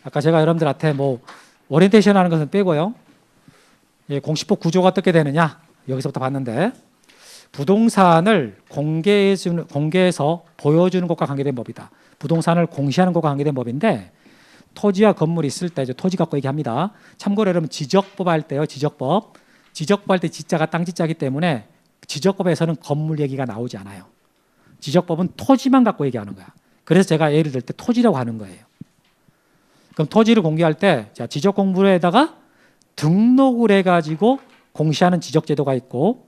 아까 제가 여러분들한테 뭐 오리엔테이션 하는 것은 빼고요. 예, 공시법 구조가 어떻게 되느냐 여기서부터 봤는데 부동산을 공개해서 보여주는 것과 관계된 법이다. 부동산을 공시하는 것과 관계된 법인데 토지와 건물이 있을 때 이제 토지 갖고 얘기합니다. 참고로 여러분 지적법 할 때요. 지적법 할 때 지자가 땅 지자기 때문에 지적법에서는 건물 얘기가 나오지 않아요. 지적법은 토지만 갖고 얘기하는 거야. 그래서 제가 예를 들 때 토지라고 하는 거예요. 그럼 토지를 공개할 때 자, 지적공부에다가 등록을 해가지고 공시하는 지적제도가 있고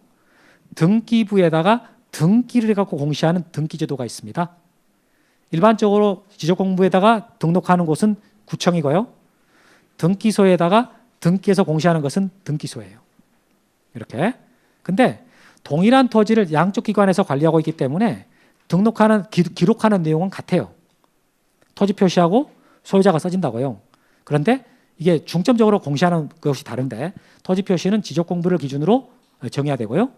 등기부에다가 등기를 해갖고 공시하는 등기제도가 있습니다. 일반적으로 지적공부에다가 등록하는 곳은 구청이고요. 등기소에다가 등기해서 공시하는 것은 등기소예요. 이렇게. 근데 동일한 토지를 양쪽 기관에서 관리하고 있기 때문에 등록하는 기록하는 내용은 같아요. 토지 표시하고 소유자가 써진다고요. 그런데 이게 중점적으로 공시하는 것이 다른데 토지 표시는 지적공부를 기준으로 정해야 되고요.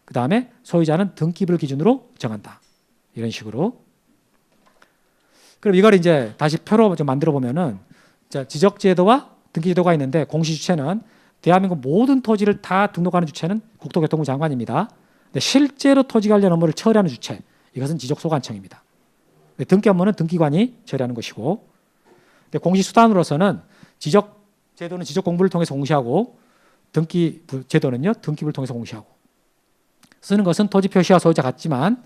그 다음에 소유자는 등기부를 기준으로 정한다. 이런 식으로. 그럼 이걸 이제 다시 표로 좀 만들어 보면은 지적제도와 등기제도가 있는데 공시주체는 대한민국 모든 토지를 다 등록하는 주체는 국토교통부 장관입니다. 근데 실제로 토지 관련 업무를 처리하는 주체 이것은 지적소관청입니다. 등기 업무는 등기관이 처리하는 것이고 근데 공시수단으로서는 지적제도는 지적공부를 통해서 공시하고 등기제도는요 등기부를 통해서 공시하고 쓰는 것은 토지 표시와 소유자 같지만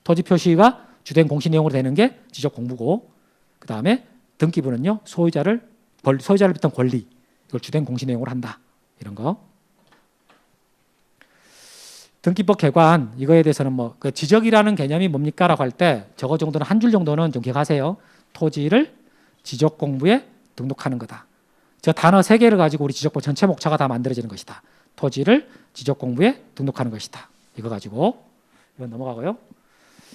토지 표시가 주된 공시 내용으로 되는 게 지적공부고 그 다음에 등기부는요 소유자를 비롯한 권리 이걸 주된 공시 내용으로 한다. 이런 거. 등기법 개관 이거에 대해서는 뭐 그 지적이라는 개념이 뭡니까라고 할 때 저거 정도는 한 줄 정도는 좀 기억하세요. 토지를 지적공부에 등록하는 거다. 저 단어 3개를 가지고 우리 지적법 전체 목차가 다 만들어지는 것이다. 토지를 지적공부에 등록하는 것이다. 이거 가지고 이건 넘어가고요.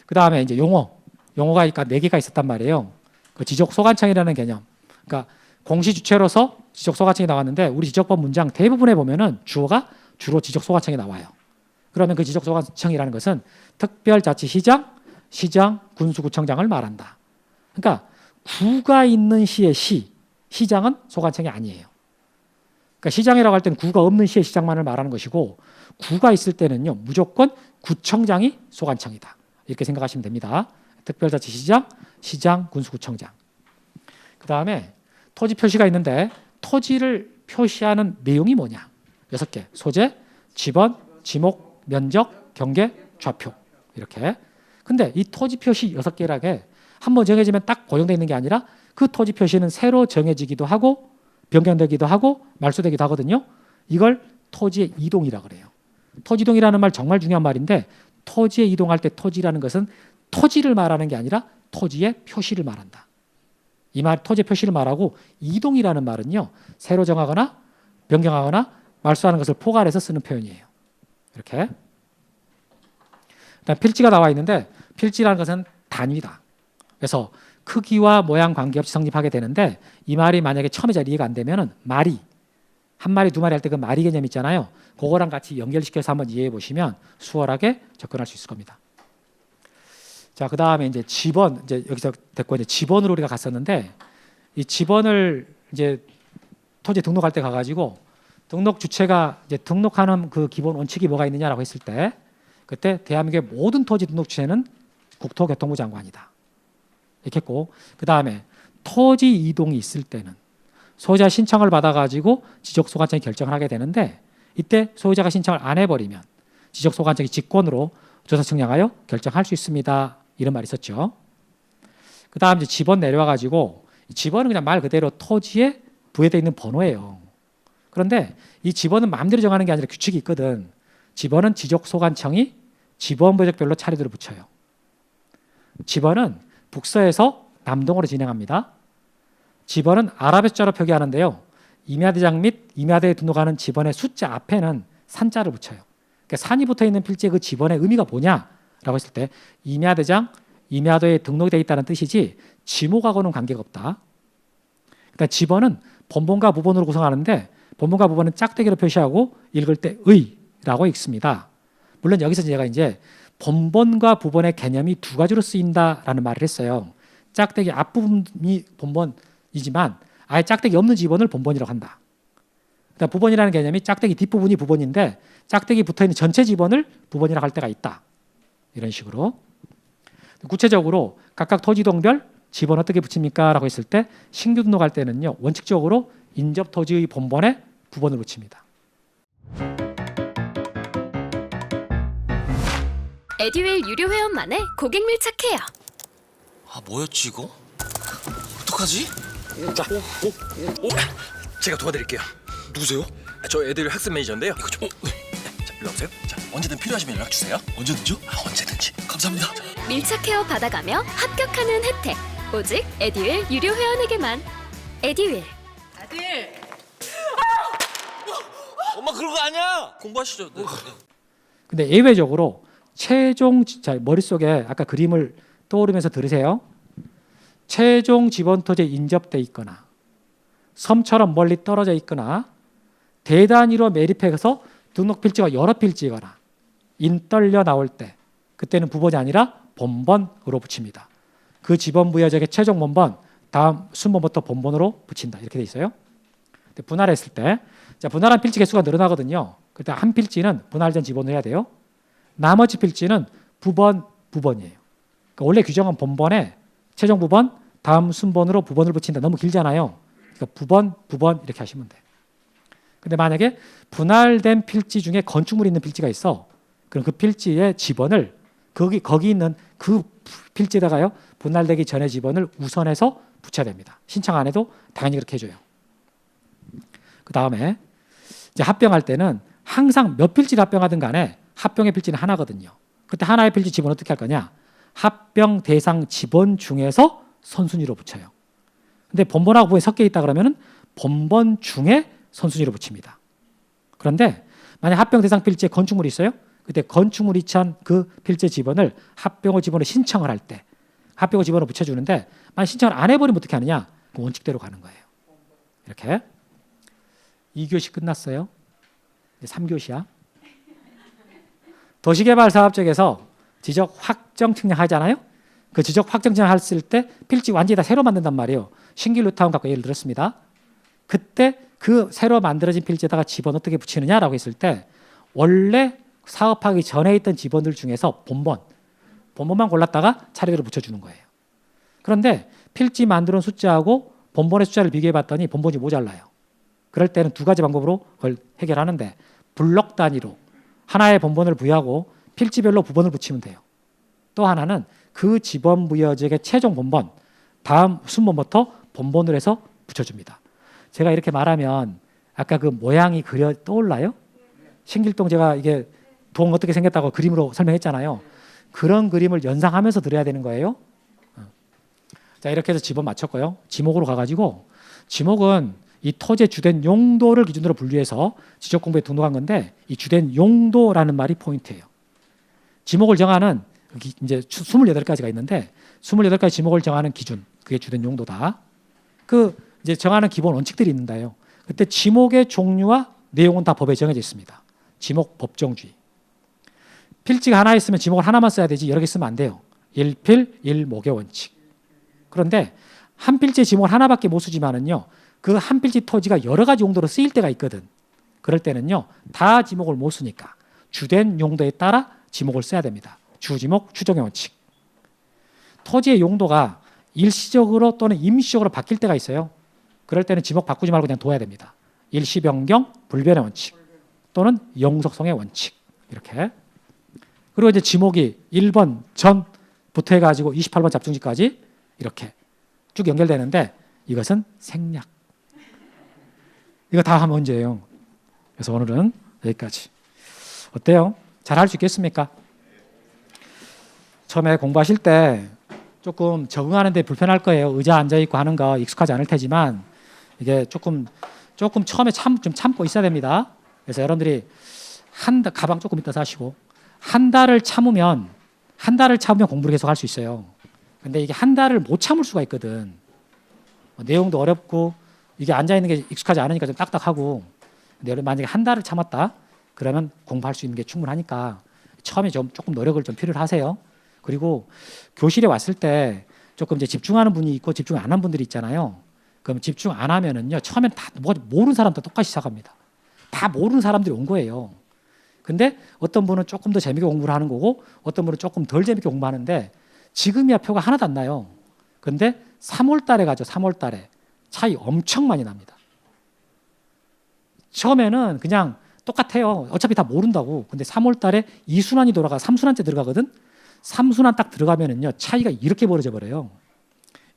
그 다음에 이제 용어가 4개가 있었단 말이에요. 그 지적소관청이라는 개념. 그러니까 공시주체로서 지적소관청이 나왔는데 우리 지적법 문장 대부분에 보면은 주어가 주로 지적소관청이 나와요. 그러면 그 지적소관청이라는 것은 특별자치시장, 시장, 군수구청장을 말한다. 그러니까 구가 있는 시의 시장은 소관청이 아니에요. 그러니까 시장이라고 할 때는 구가 없는 시의 시장만을 말하는 것이고 구가 있을 때는요 무조건 구청장이 소관청이다. 이렇게 생각하시면 됩니다. 특별자치시장, 시장, 군수구청장. 그 다음에 토지 표시가 있는데 토지를 표시하는 내용이 뭐냐? 6개. 소재, 지번, 지목, 면적, 경계, 좌표. 이렇게. 근데 이 토지 표시 6개라게 한번 정해지면 딱 고정되어 있는 게 아니라 그 토지 표시는 새로 정해지기도 하고 변경되기도 하고 말소되기도 하거든요. 이걸 토지의 이동이라고 그래요. 토지이동이라는 말 정말 중요한 말인데 토지에 이동할 때 토지라는 것은 토지를 말하는 게 아니라 토지의 표시를 말한다. 이 말 토지 표시를 말하고 이동이라는 말은요. 새로 정하거나 변경하거나 말소하는 것을 포괄해서 쓰는 표현이에요. 이렇게. 일단 필지가 나와 있는데 필지라는 것은 단위다. 그래서 크기와 모양 관계없이 성립하게 되는데 이 말이 만약에 처음에 잘 이해가 안 되면은 말이 한 마리 두 마리 할 때 그 말이 개념 있잖아요. 그거랑 같이 연결시켜서 한번 이해해 보시면 수월하게 접근할 수 있을 겁니다. 자, 그 다음에 이제 지번 이제 여기서 됐고 이제 지번으로 우리가 갔었는데 이 지번을 이제 토지 등록할 때 가가지고 등록 주체가 이제 등록하는 그 기본 원칙이 뭐가 있느냐라고 했을 때 그때 대한민국의 모든 토지 등록 주체는 국토교통부 장관이다. 이렇게 했고 그 다음에 토지 이동이 있을 때는 소유자 신청을 받아가지고 지적소관청이 결정을 하게 되는데 이때 소유자가 신청을 안 해버리면 지적소관청이 직권으로 조사청 향하여 결정할 수 있습니다. 이런 말이 있었죠. 그 다음 이제 지번 내려와가지고 지번은 그냥 말 그대로 토지에 부여되어 있는 번호예요. 그런데 이 지번은 마음대로 정하는 게 아니라 규칙이 있거든. 지번은 지적소관청이 지번부적별로 차례대로 붙여요. 지번은 북서에서 남동으로 진행합니다. 지번은 아랍에자로 표기하는데요. 임야대장 및 임야대에 등록하는 지번의 숫자 앞에는 산자를 붙여요. 그러니까 산이 붙어있는 필지의 그 지번의 의미가 뭐냐라고 했을 때 임야대장, 임야도에 등록이 되어 있다는 뜻이지 지목하고는 관계가 없다. 그러니까 지번은 본본과 부본으로 구성하는데 본본과 부본은 짝대기로 표시하고 읽을 때 의라고 읽습니다. 물론 여기서 제가 이제 본본과 부본의 개념이 두 가지로 쓰인다라는 말을 했어요. 짝대기 앞부분이 본본이지만 아예 짝대기 없는 지번을 본번이라고 한다. 그러니까 부번이라는 개념이 짝대기 뒷부분이 부번인데 짝대기 붙어있는 전체 지번을 부번이라고 할 때가 있다. 이런 식으로. 구체적으로 각각 토지동별 지번 어떻게 붙입니까? 라고 했을 때 신규 등록할 때는요. 원칙적으로 인접 토지의 본번에 부번을 붙입니다. 에듀윌 유료 회원만의 고객 밀착해요. 아, 뭐였지 이거? 어떡하지? 자, 제가 도와드릴게요. 누구세요? 저 애들 학습 매니저인데요. 이거 좀. 자, 일로 오세요. 자, 언제든 필요하시면 연락 주세요. 언제든지요? 언제든지. 감사합니다. 밀착 케어 받아가며 합격하는 혜택. 오직 에듀윌 유료 회원에게만. 에듀윌. 아들, 엄마 그런 거 아니야. 공부하시죠. 네. 근데 예외적으로 최종 자 머릿속에 아까 그림을 떠오르면서 들으세요. 최종 지번 토지에 인접돼 있거나 섬처럼 멀리 떨어져 있거나 대단위로 매립해서 등록 필지가 여러 필지거나 인떨려 나올 때 그때는 부번이 아니라 본번으로 붙입니다. 그 지번 부여적의 최종 본번 다음 순번부터 본번으로 붙인다. 이렇게 돼 있어요. 근데 분할했을 때 자, 분할한 필지 개수가 늘어나거든요. 그때 한 필지는 분할된 지번을 해야 돼요. 나머지 필지는 부번이에요. 그러니까 원래 규정은 본번에 최종 부번, 다음 순번으로 부번을 붙인다. 너무 길잖아요. 그러니까 부번 이렇게 하시면 돼. 근데 만약에 분할된 필지 중에 건축물이 있는 필지가 있어. 그럼 그 필지의 지번을 거기 있는 그 필지에다가요. 분할되기 전에 지번을 우선해서 붙여야 됩니다. 신청 안 해도 당연히 그렇게 해줘요. 그 다음에 이제 합병할 때는 항상 몇 필지를 합병하든 간에 합병의 필지는 하나거든요. 그때 하나의 필지 지번 어떻게 할 거냐? 합병 대상 지번 중에서 선순위로 붙여요. 근데 본번하고 부번이 섞여 있다 그러면은 본번 중에 선순위로 붙입니다. 그런데 만약 합병 대상 필지에 건축물이 있어요? 그때 건축물이 위치한 그 필지 지번을 합병의 지번을 신청을 할 때 합병의 지번을 붙여주는데 만약 신청을 안 해버리면 어떻게 하느냐? 그 원칙대로 가는 거예요. 이렇게 2교시 끝났어요. 3교시야. 도시개발 사업 쪽에서 지적 확정 측량하잖아요. 그 지적 확정 측량했을 때 필지 완전히 다 새로 만든단 말이에요. 신규 뉴타운 갖고 예를 들었습니다. 그때 그 새로 만들어진 필지에다가 지번 어떻게 붙이느냐라고 했을 때 원래 사업하기 전에 있던 지번들 중에서 본번만 골랐다가 차례대로 붙여주는 거예요. 그런데 필지 만들어 놓은 숫자하고 본번의 숫자를 비교해 봤더니 본번이 모자라요. 그럴 때는 두 가지 방법으로 그걸 해결하는데 블록 단위로 하나의 본번을 부여하고 필지별로 부번을 붙이면 돼요. 또 하나는 그 지번 부여지역의 최종 본번 다음 순번부터 본번을 해서 붙여줍니다. 제가 이렇게 말하면 아까 그 모양이 그려 떠올라요? 신길동 제가 이게 동 어떻게 생겼다고 그림으로 설명했잖아요. 그런 그림을 연상하면서 들어야 되는 거예요. 자, 이렇게 해서 지번 맞췄고요. 지목으로 가가지고 지목은 이 토지의 주된 용도를 기준으로 분류해서 지적공부에 등록한 건데 이 주된 용도라는 말이 포인트예요. 지목을 정하는 이제 28가지가 있는데 28가지 지목을 정하는 기준 그게 주된 용도다. 그 이제 정하는 기본 원칙들이 있는데요. 그때 지목의 종류와 내용은 다 법에 정해져 있습니다. 지목 법정주의. 필지가 하나 있으면 지목을 하나만 써야 되지 여러 개 쓰면 안 돼요. 일필 일목의 원칙. 그런데 한 필지의 지목을 하나밖에 못 쓰지만은요. 그 한 필지 토지가 여러 가지 용도로 쓰일 때가 있거든. 그럴 때는요. 다 지목을 못 쓰니까 주된 용도에 따라 지목을 써야 됩니다. 주지목 추정의 원칙. 토지의 용도가 일시적으로 또는 임시적으로 바뀔 때가 있어요. 그럴 때는 지목 바꾸지 말고 그냥 둬야 됩니다. 일시 변경 불변의 원칙 또는 영속성의 원칙 이렇게. 그리고 이제 지목이 1번 전부터 해가지고 28번 잡증지까지 이렇게 쭉 연결되는데 이것은 생략. 이거 다 하면 문제예요. 그래서 오늘은 여기까지. 어때요? 잘 할 수 있겠습니까? 처음에 공부하실 때 조금 적응하는 데 불편할 거예요. 의자 앉아있고 하는 거 익숙하지 않을 테지만 이게 조금 처음에 좀 참고 있어야 됩니다. 그래서 여러분들이 가방 조금 이따 사시고 한 달을 참으면 공부를 계속 할 수 있어요. 근데 이게 한 달을 못 참을 수가 있거든. 내용도 어렵고 이게 앉아있는 게 익숙하지 않으니까 좀 딱딱하고 근데 여러분 만약에 한 달을 참았다 그러면 공부할 수 있는 게 충분하니까 처음에 조금 노력을 좀 필요로 하세요. 그리고 교실에 왔을 때 조금 이제 집중하는 분이 있고 집중 안 하는 분들이 있잖아요. 그럼 집중 안 하면은요 처음엔 다 모르는 사람도 똑같이 시작합니다. 다 모르는 사람들이 온 거예요. 근데 어떤 분은 조금 더 재밌게 공부를 하는 거고 어떤 분은 조금 덜 재밌게 공부하는데 지금이야 표가 하나도 안 나요. 근데 3월 달에 가죠. 3월 달에 차이 엄청 많이 납니다. 처음에는 그냥 똑같아요. 어차피 다 모른다고. 근데 3월 달에 2순환이 돌아가 3순환째 들어가거든. 3순환 딱 들어가면은요 차이가 이렇게 벌어져 버려요.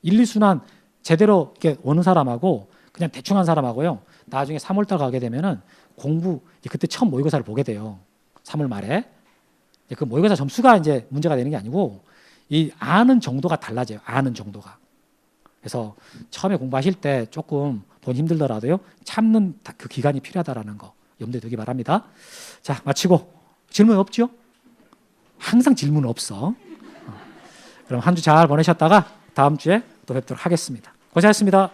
1, 2순환 제대로 이렇게 오는 사람하고 그냥 대충 한 사람하고요. 나중에 3월 달 가게 되면은 공부 그때 처음 모의고사를 보게 돼요. 3월 말에. 그 모의고사 점수가 이제 문제가 되는 게 아니고 이 아는 정도가 달라져요. 아는 정도가. 그래서 처음에 공부하실 때 조금 본 힘들더라도요. 참는 그 기간이 필요하다라는 거 염두에 두기 바랍니다. 자, 마치고 질문 없죠? 항상 질문 없어. 그럼 한 주 잘 보내셨다가 다음 주에 또 뵙도록 하겠습니다. 고생하셨습니다.